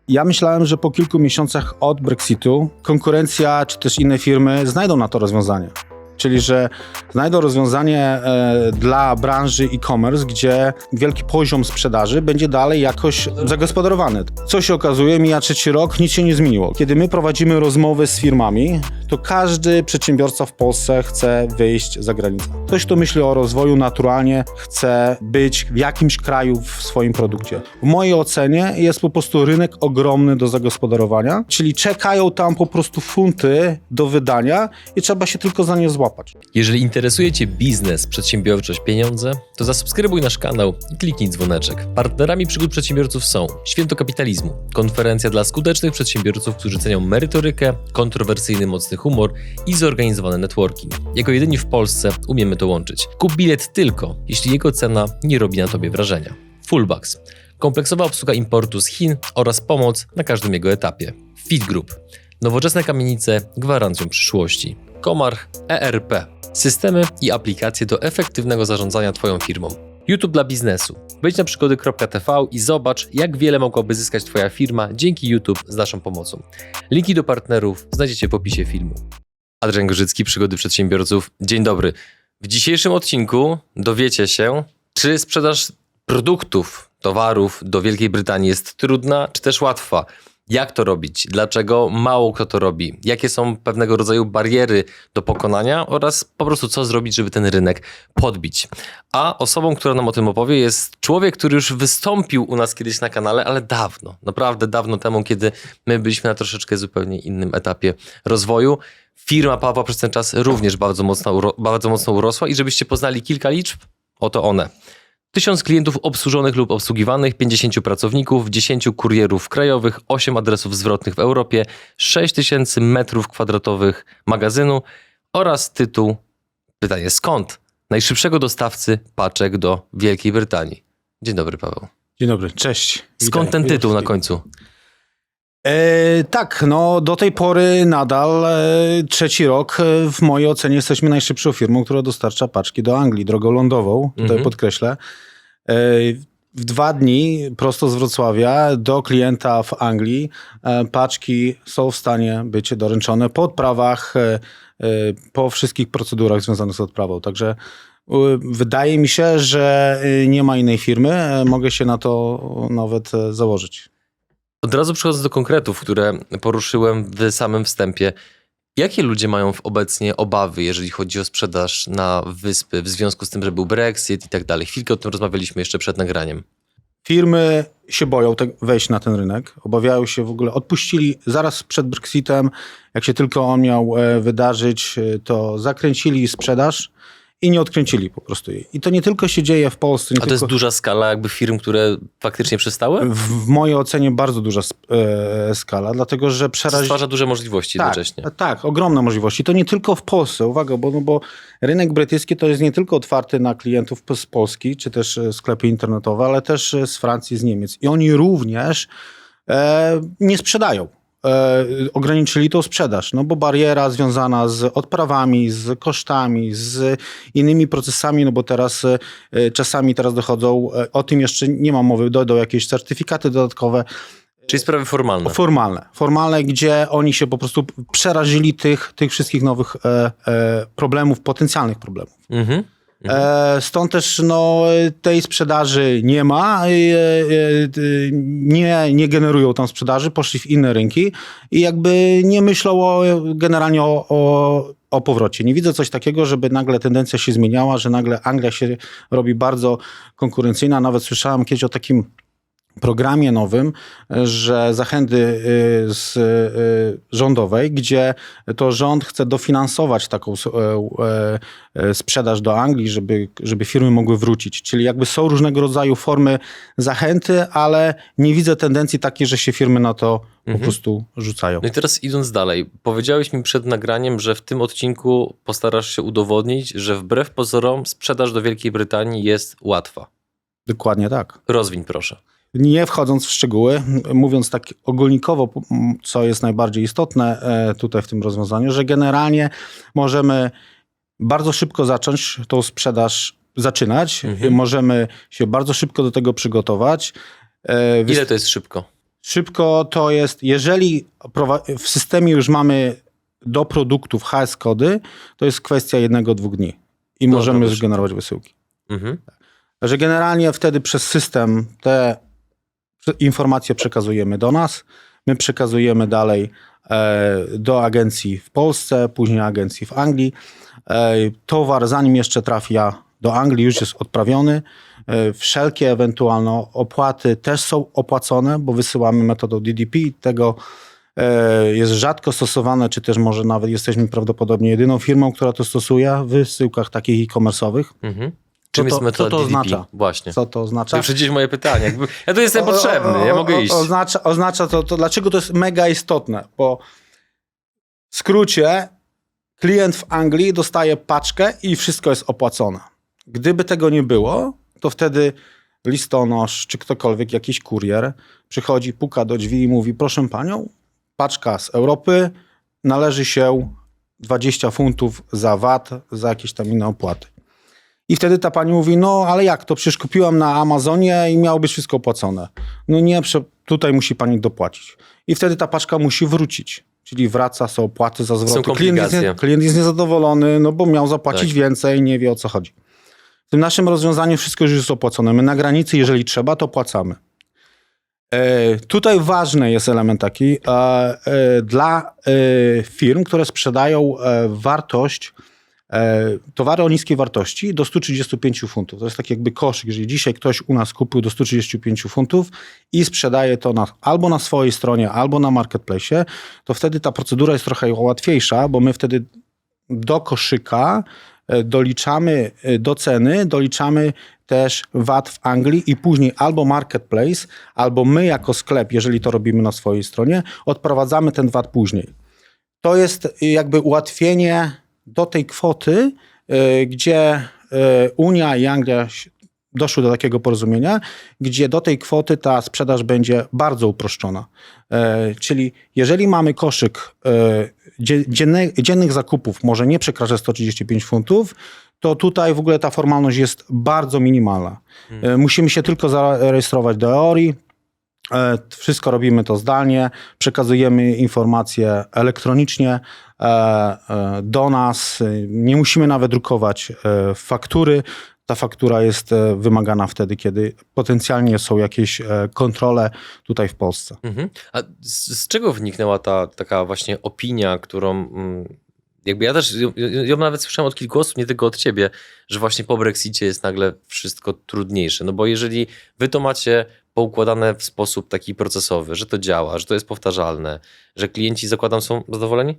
Ja myślałem, że po kilku miesiącach od Brexitu konkurencja czy też inne firmy znajdą na to rozwiązanie. Czyli, że znajdą rozwiązanie dla branży e-commerce, gdzie wielki poziom sprzedaży będzie dalej jakoś zagospodarowany. Co się okazuje, mija 3 rok, nic się nie zmieniło. Kiedy my prowadzimy rozmowy z firmami, to każdy przedsiębiorca w Polsce chce wyjść za granicę. Ktoś, kto myśli o rozwoju naturalnie, chce być w jakimś kraju w swoim produkcie. W mojej ocenie jest po prostu rynek ogromny do zagospodarowania, czyli czekają tam po prostu funty do wydania i trzeba się tylko za nie złapać. Jeżeli interesuje Cię biznes, przedsiębiorczość, pieniądze, to zasubskrybuj nasz kanał i kliknij dzwoneczek. Partnerami przygód przedsiębiorców są Święto Kapitalizmu, konferencja dla skutecznych przedsiębiorców, którzy cenią merytorykę, kontrowersyjny, mocny humor i zorganizowany networking. Jako jedyni w Polsce umiemy to łączyć. Kup bilet tylko, jeśli jego cena nie robi na Tobie wrażenia. Fullbacks, kompleksowa obsługa importu z Chin oraz pomoc na każdym jego etapie. Fit Group, nowoczesne kamienice gwarancją przyszłości. Comarch ERP, systemy i aplikacje do efektywnego zarządzania Twoją firmą. YouTube dla biznesu. Wejdź na przygody.tv i zobacz, jak wiele mogłaby zyskać Twoja firma dzięki YouTube z naszą pomocą. Linki do partnerów znajdziecie w opisie filmu. Adrian Gorzycki, Przygody Przedsiębiorców. Dzień dobry. W dzisiejszym odcinku dowiecie się, czy sprzedaż produktów, towarów do Wielkiej Brytanii jest trudna, czy też łatwa. Jak to robić? Dlaczego mało kto to robi? Jakie są pewnego rodzaju bariery do pokonania oraz po prostu co zrobić, żeby ten rynek podbić? A osobą, która nam o tym opowie, jest człowiek, który już wystąpił u nas kiedyś na kanale, ale dawno, naprawdę dawno temu, kiedy my byliśmy na troszeczkę zupełnie innym etapie rozwoju. Firma Pawła przez ten czas również bardzo mocno urosła i żebyście poznali kilka liczb, oto one. 1000 klientów obsłużonych lub obsługiwanych, 50 pracowników, 10 kurierów krajowych, 8 adresów zwrotnych w Europie, 6000 metrów kwadratowych magazynu oraz tytuł, pytanie skąd? Najszybszego dostawcy paczek do Wielkiej Brytanii. Dzień dobry, Paweł. Dzień dobry, cześć. Skąd ten tytuł na końcu? Tak, no do tej pory nadal 3 rok w mojej ocenie jesteśmy najszybszą firmą, która dostarcza paczki do Anglii drogą lądową, tutaj podkreślę. W 2 dni prosto z Wrocławia do klienta w Anglii paczki są w stanie być doręczone po odprawach, po wszystkich procedurach związanych z odprawą. Także wydaje mi się, że nie ma innej firmy, mogę się na to nawet założyć. Od razu przechodząc do konkretów, które poruszyłem w samym wstępie. Jakie ludzie mają obecnie obawy, jeżeli chodzi o sprzedaż na wyspy, w związku z tym, że był Brexit i tak dalej? Chwilkę o tym rozmawialiśmy jeszcze przed nagraniem. Firmy się boją wejść na ten rynek, obawiają się w ogóle, odpuścili zaraz przed Brexitem, jak się tylko on miał wydarzyć, to zakręcili sprzedaż i nie odkręcili po prostu jej. I to nie tylko się dzieje w Polsce. A to jest duża skala jakby firm, które faktycznie przestały? W mojej ocenie bardzo duża skala, dlatego że Stwarza duże możliwości jednocześnie. Tak, ogromne możliwości. To nie tylko w Polsce, uwaga, bo rynek brytyjski to jest nie tylko otwarty na klientów z Polski, czy też sklepy internetowe, ale też z Francji, z Niemiec. I oni również nie sprzedają. Ograniczyli tą sprzedaż, no bo bariera związana z odprawami, z kosztami, z innymi procesami, no bo teraz czasami dochodzą, o tym jeszcze nie ma mowy, dojdą jakieś certyfikaty dodatkowe. Czyli sprawy formalne. Formalne, gdzie oni się po prostu przerażyli tych wszystkich nowych problemów, potencjalnych problemów. Stąd też tej sprzedaży nie ma, nie generują tam sprzedaży, poszli w inne rynki i jakby nie myślą generalnie o powrocie. Nie widzę coś takiego, żeby nagle tendencja się zmieniała, że nagle Anglia się robi bardzo konkurencyjna. Nawet słyszałem kiedyś o takim programie nowym, że zachęty rządowej, gdzie to rząd chce dofinansować taką sprzedaż do Anglii, żeby firmy mogły wrócić. Czyli jakby są różnego rodzaju formy zachęty, ale nie widzę tendencji takiej, że się firmy na to po prostu rzucają. No i teraz idąc dalej, powiedziałeś mi przed nagraniem, że w tym odcinku postarasz się udowodnić, że wbrew pozorom sprzedaż do Wielkiej Brytanii jest łatwa. Dokładnie tak. Rozwiń proszę. Nie wchodząc w szczegóły, mówiąc tak ogólnikowo, co jest najbardziej istotne tutaj w tym rozwiązaniu, że generalnie możemy bardzo szybko zacząć tą sprzedaż zaczynać, możemy się bardzo szybko do tego przygotować. Ile to jest szybko? Szybko to jest, jeżeli w systemie już mamy do produktów HS kody, to jest kwestia 1-2 dni i możemy zgenerować wysyłki. Że generalnie wtedy przez system te informacje przekazujemy do nas, my przekazujemy dalej do agencji w Polsce, później agencji w Anglii. Towar, zanim jeszcze trafia do Anglii, już jest odprawiony. Wszelkie ewentualne opłaty też są opłacone, bo wysyłamy metodą DDP. Tego jest rzadko stosowane, czy też może nawet jesteśmy prawdopodobnie jedyną firmą, która to stosuje w wysyłkach takich e-commerce'owych. Czym jest metoda co to DDP? oznacza? Właśnie. Co to oznacza? Wyprzedziłeś moje pytanie. Ja tu jestem potrzebny, ja mogę iść. Oznacza to, dlaczego to jest mega istotne, bo w skrócie klient w Anglii dostaje paczkę i wszystko jest opłacone. Gdyby tego nie było, to wtedy listonosz czy ktokolwiek, jakiś kurier przychodzi, puka do drzwi i mówi: proszę panią, paczka z Europy, należy się 20 funtów za VAT, za jakieś tam inne opłaty. I wtedy ta pani mówi: no ale jak, to przecież kupiłam na Amazonie i miało być wszystko opłacone. No nie, tutaj musi pani dopłacić. I wtedy ta paczka musi wrócić. Czyli wraca, są opłaty za zwroty. Klient jest niezadowolony, no bo miał zapłacić więcej, nie wie o co chodzi. W tym naszym rozwiązaniu wszystko już jest opłacone. My na granicy, jeżeli trzeba, to płacamy. Tutaj ważny jest element taki dla firm, które sprzedają towary o niskiej wartości do 135 funtów. To jest tak jakby koszyk. Jeżeli dzisiaj ktoś u nas kupił do 135 funtów i sprzedaje to albo na swojej stronie, albo na marketplace, to wtedy ta procedura jest trochę łatwiejsza, bo my wtedy do koszyka doliczamy, do ceny doliczamy też VAT w Anglii i później albo marketplace, albo my jako sklep, jeżeli to robimy na swojej stronie, odprowadzamy ten VAT później. To jest jakby ułatwienie do tej kwoty, gdzie Unia i Anglia doszły do takiego porozumienia, gdzie do tej kwoty ta sprzedaż będzie bardzo uproszczona. Czyli jeżeli mamy koszyk dziennych zakupów, może nie przekracza 135 funtów, to tutaj w ogóle ta formalność jest bardzo minimalna. Musimy się tylko zarejestrować do EORI, wszystko robimy to zdalnie, przekazujemy informacje elektronicznie do nas, nie musimy nawet drukować faktury. Ta faktura jest wymagana wtedy, kiedy potencjalnie są jakieś kontrole tutaj w Polsce. A z czego wyniknęła ta taka właśnie opinia, którą jakby ja też ją nawet słyszałem od kilku osób, nie tylko od ciebie, że właśnie po Brexicie jest nagle wszystko trudniejsze. No bo jeżeli wy to macie poukładane w sposób taki procesowy, że to działa, że to jest powtarzalne, że klienci, zakładam, są zadowoleni?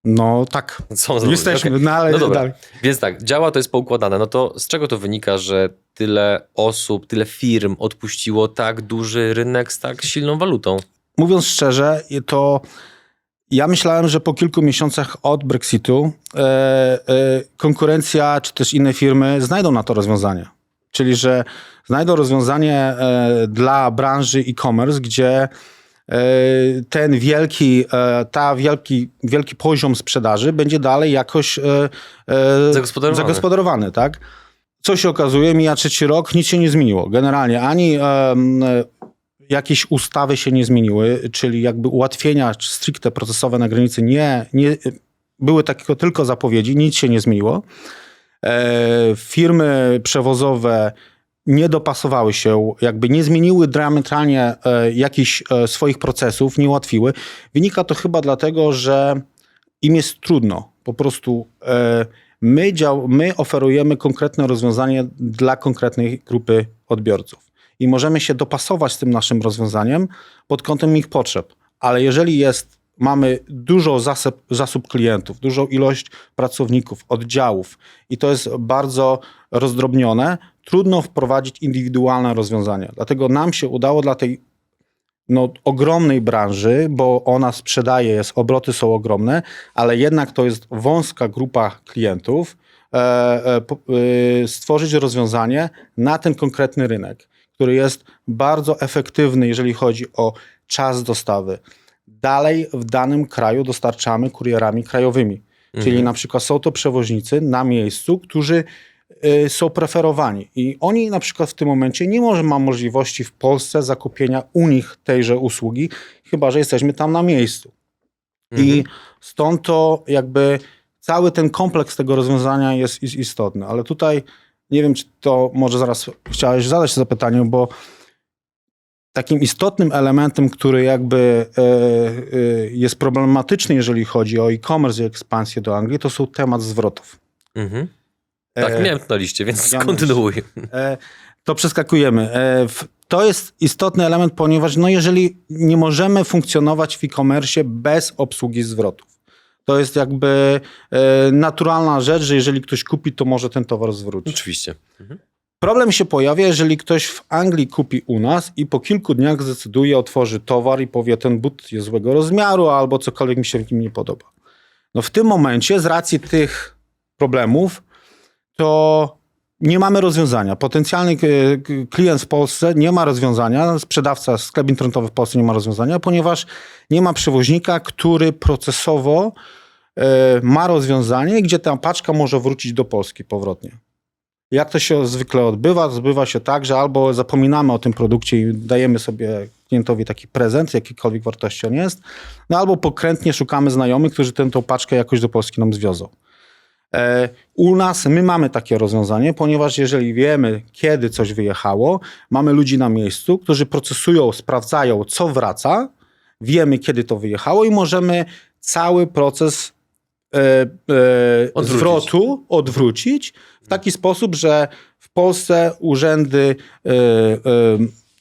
No tak, jesteśmy, okay. ale no dobra. dalej. Więc tak, działa, to jest poukładane. No to z czego to wynika, że tyle osób, tyle firm odpuściło tak duży rynek z tak silną walutą? Mówiąc szczerze, to ja myślałem, że po kilku miesiącach od Brexitu konkurencja czy też inne firmy znajdą na to rozwiązanie. Czyli, że znajdą rozwiązanie dla branży e-commerce, gdzie ten wielki poziom sprzedaży będzie dalej jakoś zagospodarowany, tak? Co się okazuje, mija 3 rok, nic się nie zmieniło. Generalnie ani jakieś ustawy się nie zmieniły, czyli jakby ułatwienia stricte procesowe na granicy nie były takie tylko zapowiedzi, nic się nie zmieniło. Firmy przewozowe nie dopasowały się, jakby nie zmieniły diametralnie jakichś swoich procesów, nie ułatwiły. Wynika to chyba dlatego, że im jest trudno. Po prostu my oferujemy konkretne rozwiązanie dla konkretnej grupy odbiorców i możemy się dopasować z tym naszym rozwiązaniem pod kątem ich potrzeb. Ale jeżeli mamy dużo zasób klientów, dużą ilość pracowników, oddziałów i to jest bardzo rozdrobnione, trudno wprowadzić indywidualne rozwiązania. Dlatego nam się udało dla tej ogromnej branży, bo ona sprzedaje, obroty są ogromne, ale jednak to jest wąska grupa klientów, stworzyć rozwiązanie na ten konkretny rynek, który jest bardzo efektywny, jeżeli chodzi o czas dostawy. Dalej w danym kraju dostarczamy kurierami krajowymi. Czyli na przykład są to przewoźnicy na miejscu, którzy są preferowani i oni na przykład w tym momencie nie ma możliwości w Polsce zakupienia u nich tejże usługi, chyba że jesteśmy tam na miejscu. I stąd to jakby cały ten kompleks tego rozwiązania jest istotny. Ale tutaj nie wiem, czy to może zaraz chciałeś zadać to zapytanie, bo takim istotnym elementem, który jakby jest problematyczny, jeżeli chodzi o e-commerce i ekspansję do Anglii, to są temat zwrotów. Tak, miałem to na liście, więc kontynuuj. To przeskakujemy. To jest istotny element, ponieważ no jeżeli nie możemy funkcjonować w e-commerce bez obsługi zwrotów. To jest jakby naturalna rzecz, że jeżeli ktoś kupi, to może ten towar zwrócić. Oczywiście. Problem się pojawia, jeżeli ktoś w Anglii kupi u nas i po kilku dniach zdecyduje, otworzy towar i powie, ten but jest złego rozmiaru albo cokolwiek mi się w nim nie podoba. No w tym momencie z racji tych problemów to nie mamy rozwiązania. Potencjalny klient w Polsce nie ma rozwiązania, sprzedawca, sklep internetowy w Polsce nie ma rozwiązania, ponieważ nie ma przewoźnika, który procesowo ma rozwiązanie, gdzie ta paczka może wrócić do Polski powrotnie. Jak to się zwykle odbywa? Odbywa się tak, że albo zapominamy o tym produkcie i dajemy sobie klientowi taki prezent, jakiejkolwiek wartości on jest, no albo pokrętnie szukamy znajomych, którzy tę paczkę jakoś do Polski nam zwiozą. U nas my mamy takie rozwiązanie, ponieważ jeżeli wiemy, kiedy coś wyjechało, mamy ludzi na miejscu, którzy procesują, sprawdzają, co wraca, wiemy, kiedy to wyjechało i możemy cały proces zwrotu odwrócić w taki sposób, że w Polsce urzędy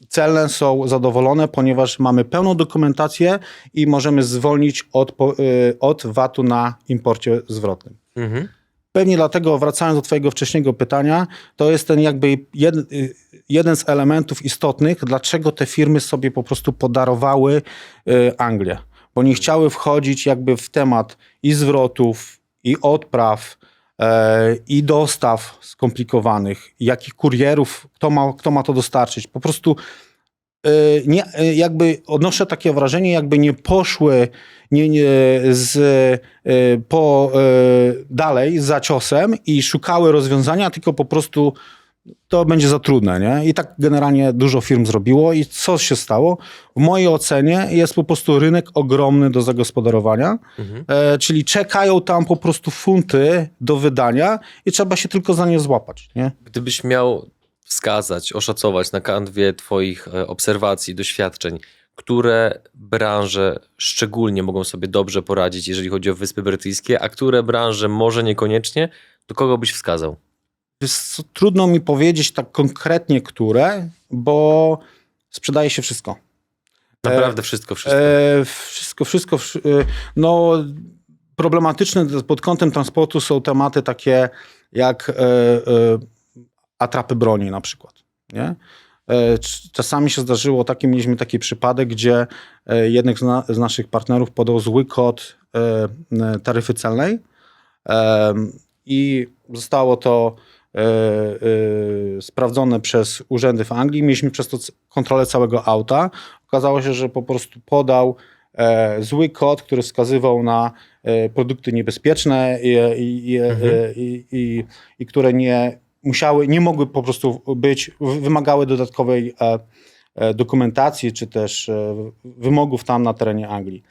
celne są zadowolone, ponieważ mamy pełną dokumentację i możemy zwolnić od VAT-u na imporcie zwrotnym. Pewnie dlatego, wracając do twojego wcześniejszego pytania, to jest ten jakby jeden z elementów istotnych, dlaczego te firmy sobie po prostu podarowały Anglię. Bo nie chciały wchodzić jakby w temat i zwrotów, i odpraw, i dostaw skomplikowanych, jak i kurierów, kto ma to dostarczyć. Po prostu jakby odnoszę takie wrażenie, jakby nie poszły dalej za ciosem i szukały rozwiązania, tylko po prostu to będzie za trudne, nie? I tak generalnie dużo firm zrobiło i co się stało? W mojej ocenie jest po prostu rynek ogromny do zagospodarowania, czyli czekają tam po prostu funty do wydania i trzeba się tylko za nie złapać, nie? Gdybyś miał wskazać, oszacować na kanwie twoich obserwacji, doświadczeń, które branże szczególnie mogą sobie dobrze poradzić, jeżeli chodzi o Wyspy Brytyjskie, a które branże może niekoniecznie, to kogo byś wskazał? Trudno mi powiedzieć tak konkretnie, które, bo sprzedaje się wszystko. Naprawdę wszystko. Wszystko. No, problematyczne pod kątem transportu są tematy takie jak atrapy broni na przykład. Nie? Czasami się zdarzyło, mieliśmy taki przypadek, gdzie jeden z naszych partnerów podał zły kod taryfy celnej i zostało to sprawdzone przez urzędy w Anglii. Mieliśmy przez to kontrolę całego auta. Okazało się, że po prostu podał zły kod, który wskazywał na produkty niebezpieczne i które nie mogły po prostu być, wymagały dodatkowej dokumentacji, czy też wymogów tam na terenie Anglii.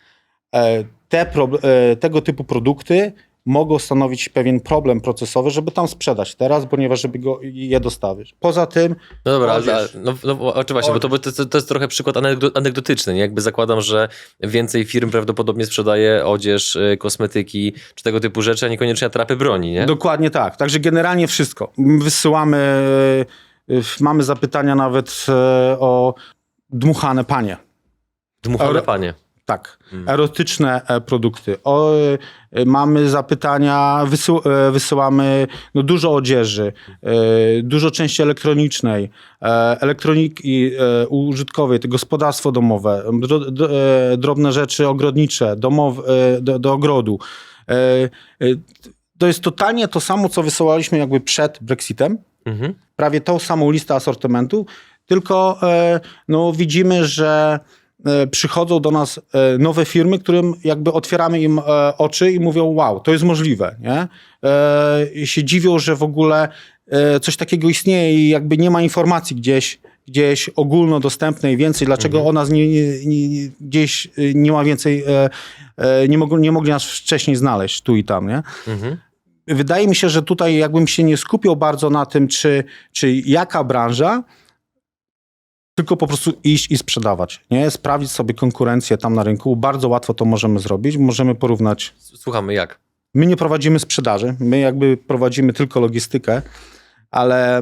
Tego typu produkty mogą stanowić pewien problem procesowy, żeby tam sprzedać teraz, ponieważ żeby je dostawić. Poza tym... No dobra, oczywiście, bo to jest trochę przykład anegdotyczny. Nie? Jakby zakładam, że więcej firm prawdopodobnie sprzedaje odzież, kosmetyki, czy tego typu rzeczy, a niekoniecznie atrapy broni, nie? Dokładnie tak. Także generalnie wszystko. Wysyłamy, mamy zapytania nawet o dmuchane panie. Dmuchane panie. Tak, erotyczne produkty. Mamy zapytania, wysyłamy dużo odzieży, dużo części elektronicznej, elektroniki użytkowej, to gospodarstwo domowe, drobne rzeczy ogrodnicze, do ogrodu. To jest totalnie to samo, co wysyłaliśmy jakby przed Brexitem. Prawie tą samą listę asortymentu, tylko widzimy, że przychodzą do nas nowe firmy, którym jakby otwieramy im oczy i mówią, wow, to jest możliwe, nie? I się dziwią, że w ogóle coś takiego istnieje i jakby nie ma informacji gdzieś ogólnodostępnej więcej, dlaczego o nas gdzieś nie ma więcej, nie mogli nas wcześniej znaleźć tu i tam, nie? Wydaje mi się, że tutaj jakbym się nie skupiał bardzo na tym, czy jaka branża, tylko po prostu iść i sprzedawać, nie? Sprawdzić sobie konkurencję tam na rynku. Bardzo łatwo to możemy zrobić. Możemy porównać. Słuchamy, jak? My nie prowadzimy sprzedaży, my jakby prowadzimy tylko logistykę, ale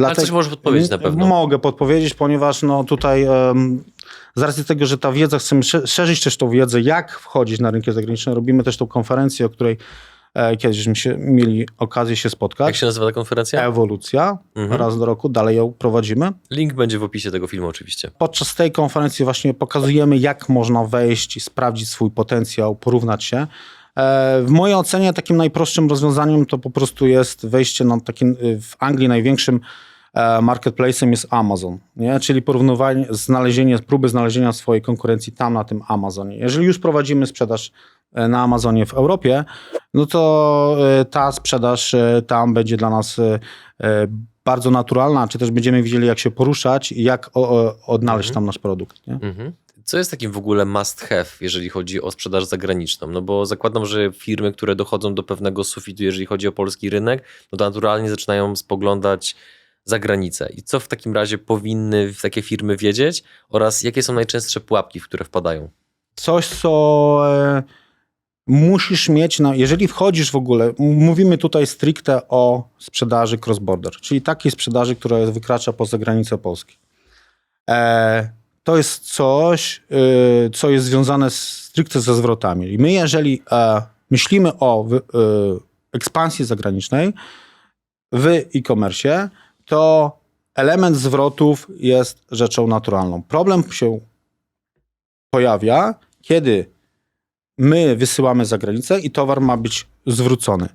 Ale coś możesz podpowiedzieć na pewno. Mogę podpowiedzieć, ponieważ no tutaj z racji tego, że ta wiedza, chcemy szerzyć też tą wiedzę, jak wchodzić na rynki zagraniczne. Robimy też tą konferencję, o której kiedyś mieli okazję się spotkać. Jak się nazywa ta konferencja? Ewolucja. Raz do roku, dalej ją prowadzimy. Link będzie w opisie tego filmu oczywiście. Podczas tej konferencji właśnie pokazujemy, jak można wejść, sprawdzić swój potencjał, porównać się. W mojej ocenie takim najprostszym rozwiązaniem to po prostu jest wejście na takim, w Anglii największym marketplace'em jest Amazon, nie? Czyli porównywanie, próby znalezienia swojej konkurencji tam na tym Amazonie. Jeżeli już prowadzimy sprzedaż na Amazonie w Europie, no to ta sprzedaż tam będzie dla nas bardzo naturalna, czy też będziemy wiedzieli, jak się poruszać i jak odnaleźć tam nasz produkt. Nie? Co jest takim w ogóle must have, jeżeli chodzi o sprzedaż zagraniczną? No bo zakładam, że firmy, które dochodzą do pewnego sufitu, jeżeli chodzi o polski rynek, no to naturalnie zaczynają spoglądać za granicę. I co w takim razie powinny takie firmy wiedzieć oraz jakie są najczęstsze pułapki, w które wpadają? Coś, co musisz mieć, jeżeli wchodzisz w ogóle, mówimy tutaj stricte o sprzedaży cross-border, czyli takiej sprzedaży, która wykracza poza granicę Polski. To jest coś, co jest związane stricte ze zwrotami. I my, jeżeli myślimy o ekspansji zagranicznej w e-commerce, to element zwrotów jest rzeczą naturalną. Problem się pojawia, kiedy my wysyłamy za granicę i towar ma być zwrócony.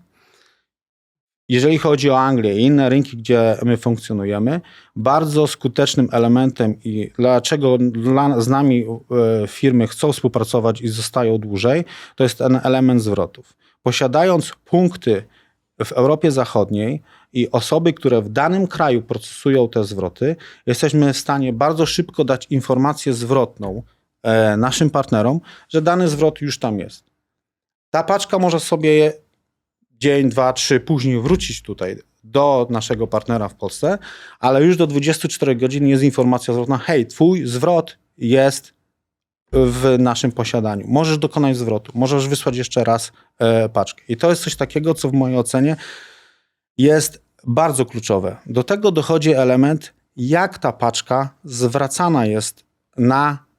Jeżeli chodzi o Anglię i inne rynki, gdzie my funkcjonujemy, bardzo skutecznym elementem i dlaczego z nami firmy chcą współpracować i zostają dłużej, to jest ten element zwrotów. Posiadając punkty w Europie Zachodniej i osoby, które w danym kraju procesują te zwroty, jesteśmy w stanie bardzo szybko dać informację zwrotną naszym partnerom, że dany zwrot już tam jest. Ta paczka może sobie dzień, 2, 3 później wrócić tutaj do naszego partnera w Polsce, ale już do 24 godzin jest informacja zwrotna, hej, twój zwrot jest w naszym posiadaniu. Możesz dokonać zwrotu, możesz wysłać jeszcze raz paczkę. I to jest coś takiego, co w mojej ocenie jest bardzo kluczowe. Do tego dochodzi element, jak ta paczka zwracana jest na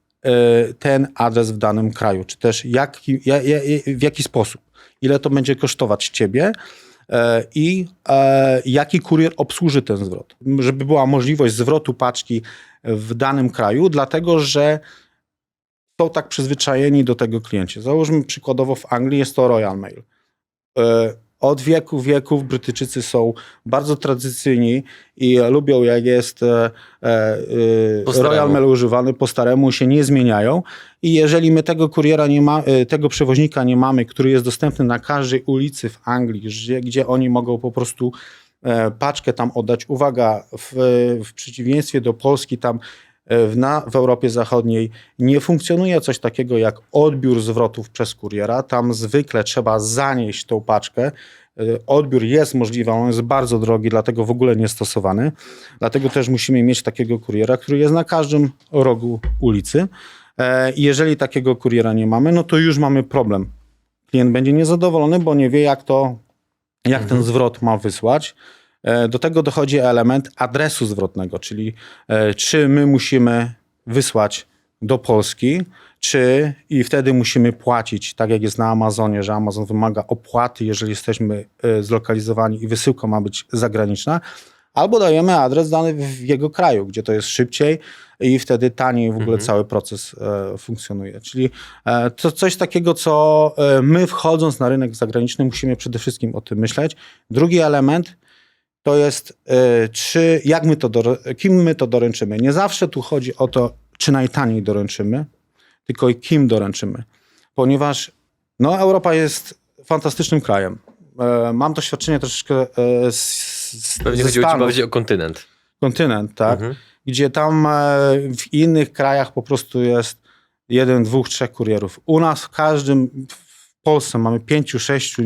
ten adres w danym kraju, czy też w jaki sposób. Ile to będzie kosztować ciebie i jaki kurier obsłuży ten zwrot. Żeby była możliwość zwrotu paczki w danym kraju, dlatego że są tak przyzwyczajeni do tego klienci. Załóżmy przykładowo w Anglii jest to Royal Mail. Od wieków Brytyjczycy są bardzo tradycyjni i lubią, jak jest Royal Mail używany, po staremu się nie zmieniają. I jeżeli my tego kuriera nie ma, tego przewoźnika nie mamy, który jest dostępny na każdej ulicy w Anglii, gdzie oni mogą po prostu paczkę tam oddać. Uwaga, w przeciwieństwie do Polski, tam w Europie Zachodniej nie funkcjonuje coś takiego jak odbiór zwrotów przez kuriera. Tam zwykle trzeba zanieść tą paczkę. Odbiór jest możliwy, on jest bardzo drogi, dlatego w ogóle nie stosowany. Dlatego też musimy mieć takiego kuriera, który jest na każdym rogu ulicy. I jeżeli takiego kuriera nie mamy, no to już mamy problem. Klient będzie niezadowolony, bo nie wie, jak ten zwrot ma wysłać. Do tego dochodzi element adresu zwrotnego, czyli czy my musimy wysłać do Polski, i wtedy musimy płacić, tak jak jest na Amazonie, że Amazon wymaga opłaty, jeżeli jesteśmy zlokalizowani i wysyłka ma być zagraniczna, albo dajemy adres dany w jego kraju, gdzie to jest szybciej i wtedy taniej w ogóle cały proces funkcjonuje. Czyli to coś takiego, co my wchodząc na rynek zagraniczny musimy przede wszystkim o tym myśleć. Drugi element to jest, kim my to doręczymy. Nie zawsze tu chodzi o to, czy najtaniej doręczymy, tylko i kim doręczymy. Ponieważ Europa jest fantastycznym krajem. Mam doświadczenie troszeczkę Pewnie ze chodziło ci Stanów. bardziej o kontynent. Kontynent, tak? Gdzie tam w innych krajach po prostu jest 1, 2, 3 kurierów. U nas w Polsce mamy 5, 6,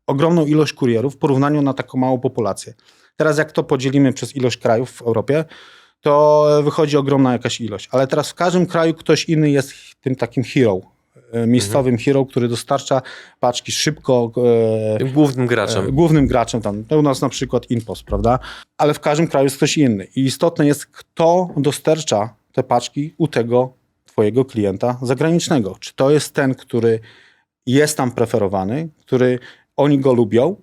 ogromną ilość kurierów w porównaniu na taką małą populację. Teraz jak to podzielimy przez ilość krajów w Europie, to wychodzi ogromna jakaś ilość. Ale teraz w każdym kraju ktoś inny jest tym takim hero, miejscowym hero, który dostarcza paczki szybko. Tym głównym graczem. Głównym graczem tam. U nas na przykład InPost, prawda? Ale w każdym kraju jest ktoś inny. I istotne jest, kto dostarcza te paczki u tego twojego klienta zagranicznego. Czy to jest ten, który jest tam preferowany, który oni go lubią,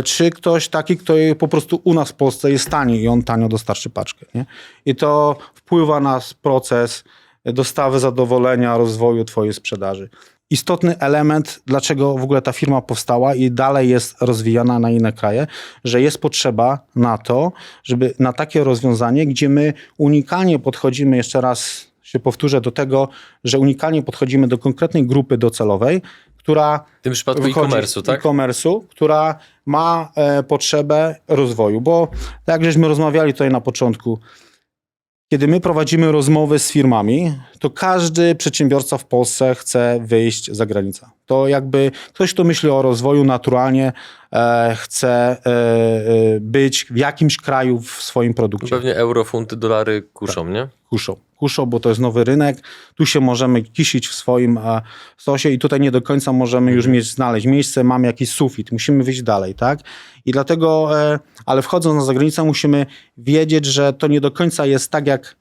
czy ktoś taki, kto po prostu u nas w Polsce jest tani i on tanio dostarczy paczkę. Nie? I to wpływa na proces dostawy zadowolenia, rozwoju twojej sprzedaży. Istotny element, dlaczego w ogóle ta firma powstała i dalej jest rozwijana na inne kraje, że jest potrzeba na to, żeby na takie rozwiązanie, gdzie my unikalnie podchodzimy, jeszcze raz się powtórzę, do tego, że unikalnie podchodzimy do konkretnej grupy docelowej, która W tym przypadku wychodzi e-commerce'u, tak? e-commerce'u, która ma potrzebę rozwoju, bo tak jak żeśmy rozmawiali tutaj na początku, kiedy my prowadzimy rozmowy z firmami, to każdy przedsiębiorca w Polsce chce wyjść za granicę. To jakby ktoś, kto myśli o rozwoju naturalnie, chce być w jakimś kraju w swoim produkcie. Pewnie euro, funty, dolary kuszą, nie? Kuszą, bo to jest nowy rynek. Tu się możemy kisić w swoim stosie i tutaj nie do końca możemy już znaleźć miejsce, mamy jakiś sufit, musimy wyjść dalej, tak? I dlatego, ale wchodząc na zagranicę musimy wiedzieć, że to nie do końca jest tak, jak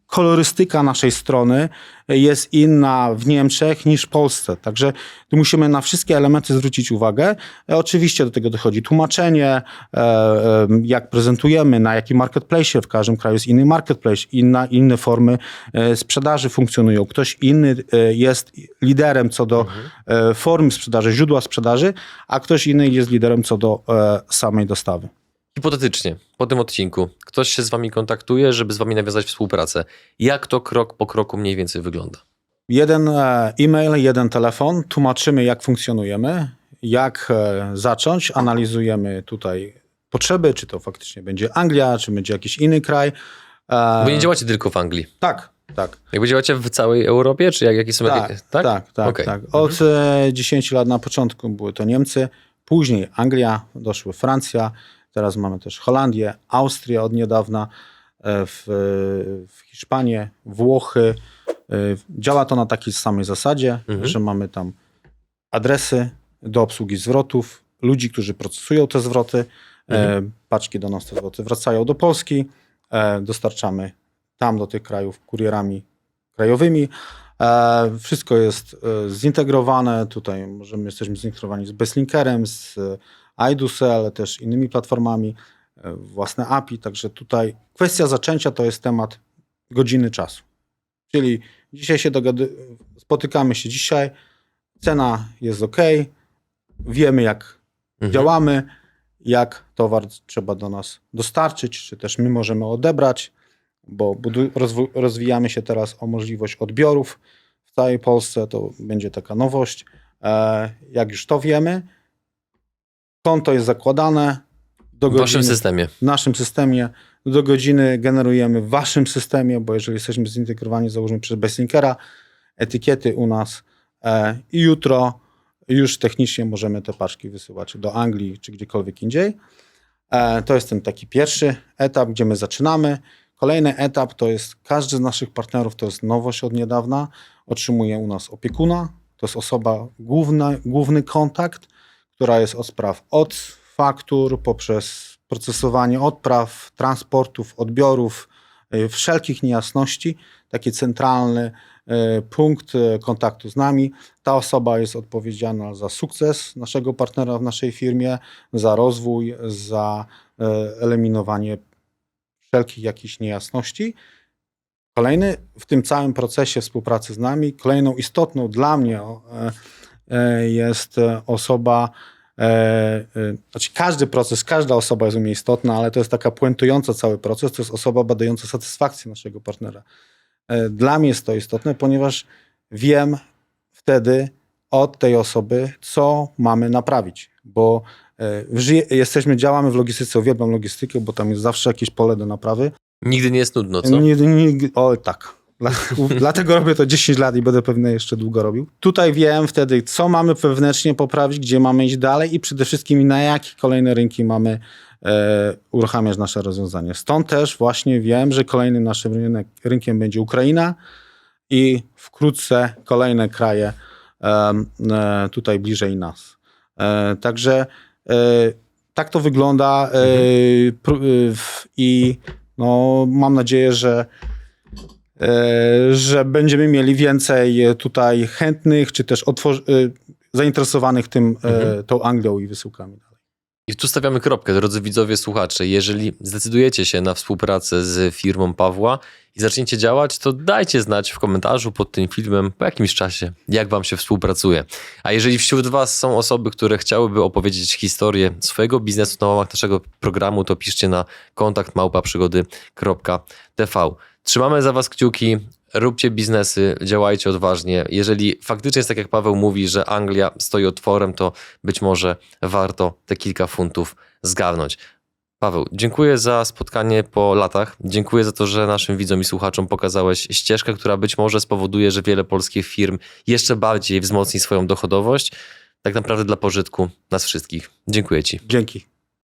kolorystyka naszej strony jest inna w Niemczech niż w Polsce. Także tu musimy na wszystkie elementy zwrócić uwagę. Oczywiście do tego dochodzi tłumaczenie, jak prezentujemy, na jakim marketplace, w każdym kraju jest inny marketplace, inne formy sprzedaży funkcjonują. Ktoś inny jest liderem co do formy sprzedaży, źródła sprzedaży, a ktoś inny jest liderem co do samej dostawy. Hipotetycznie, po tym odcinku ktoś się z wami kontaktuje, żeby z wami nawiązać współpracę. Jak to krok po kroku mniej więcej wygląda? Jeden e-mail, jeden telefon, tłumaczymy jak funkcjonujemy, jak zacząć, analizujemy tutaj potrzeby, czy to faktycznie będzie Anglia, czy będzie jakiś inny kraj. Wy nie działacie tylko w Anglii. Tak. Jakby działacie w całej Europie, czy jakie są... Tak. Okay. Od 10 lat na początku były to Niemcy, później Anglia, doszły Francja, teraz mamy też Holandię, Austrię od niedawna, w Hiszpanię, Włochy. Działa to na takiej samej zasadzie, że mamy tam adresy do obsługi zwrotów, ludzi, którzy procesują te zwroty, paczki do nas te zwroty wracają do Polski, dostarczamy tam do tych krajów kurierami krajowymi. Wszystko jest zintegrowane, tutaj jesteśmy zintegrowani z Bestlinkerem, z iDusel, ale też innymi platformami, własne API, także tutaj kwestia zaczęcia to jest temat godziny czasu. Czyli dzisiaj spotykamy się dzisiaj, cena jest ok, wiemy jak działamy, jak towar trzeba do nas dostarczyć, czy też my możemy odebrać, bo rozwijamy się teraz o możliwość odbiorów w całej Polsce, to będzie taka nowość. Jak już to wiemy, konto jest zakładane. W waszym systemie. W naszym systemie. Do godziny generujemy w waszym systemie, bo jeżeli jesteśmy zintegrowani, załóżmy przez Bestlinkera, etykiety u nas i jutro już technicznie możemy te paczki wysyłać do Anglii czy gdziekolwiek indziej. To jest ten taki pierwszy etap, gdzie my zaczynamy. Kolejny etap to jest, każdy z naszych partnerów, to jest nowość od niedawna, otrzymuje u nas opiekuna. To jest osoba, główny kontakt, która jest od spraw od faktur, poprzez procesowanie odpraw, transportów, odbiorów, wszelkich niejasności. Taki centralny punkt kontaktu z nami. Ta osoba jest odpowiedzialna za sukces naszego partnera w naszej firmie, za rozwój, za eliminowanie wszelkich jakichś niejasności. Kolejny w tym całym procesie współpracy z nami, kolejną istotną dla mnie jest osoba, Znaczy każdy proces, każda osoba jest u mnie istotna, ale to jest taka puentująca cały proces, to jest osoba badająca satysfakcję naszego partnera. Dla mnie jest to istotne, ponieważ wiem wtedy od tej osoby, co mamy naprawić, bo działamy w logistyce, uwielbiam logistykę, bo tam jest zawsze jakieś pole do naprawy. Nigdy nie jest nudno, co? O tak. Dlatego robię to 10 lat i będę pewnie jeszcze długo robił. Tutaj wiem wtedy, co mamy wewnętrznie poprawić, gdzie mamy iść dalej i przede wszystkim na jakie kolejne rynki mamy uruchamiać nasze rozwiązanie. Stąd też właśnie wiem, że kolejnym naszym rynkiem będzie Ukraina i wkrótce kolejne kraje tutaj bliżej nas. Także tak to wygląda i no, mam nadzieję, że będziemy mieli więcej tutaj chętnych, czy też zainteresowanych tą Anglią i wysyłkami. I tu stawiamy kropkę, drodzy widzowie, słuchacze. Jeżeli zdecydujecie się na współpracę z firmą Pawła i zaczniecie działać, to dajcie znać w komentarzu pod tym filmem po jakimś czasie, jak wam się współpracuje. A jeżeli wśród was są osoby, które chciałyby opowiedzieć historię swojego biznesu na łamach naszego programu, to piszcie na kontakt@przygody.tv. Trzymamy za was kciuki, róbcie biznesy, działajcie odważnie. Jeżeli faktycznie jest tak, jak Paweł mówi, że Anglia stoi otworem, to być może warto te kilka funtów zgarnąć. Paweł, dziękuję za spotkanie po latach. Dziękuję za to, że naszym widzom i słuchaczom pokazałeś ścieżkę, która być może spowoduje, że wiele polskich firm jeszcze bardziej wzmocni swoją dochodowość. Tak naprawdę dla pożytku nas wszystkich. Dziękuję ci. Dzięki.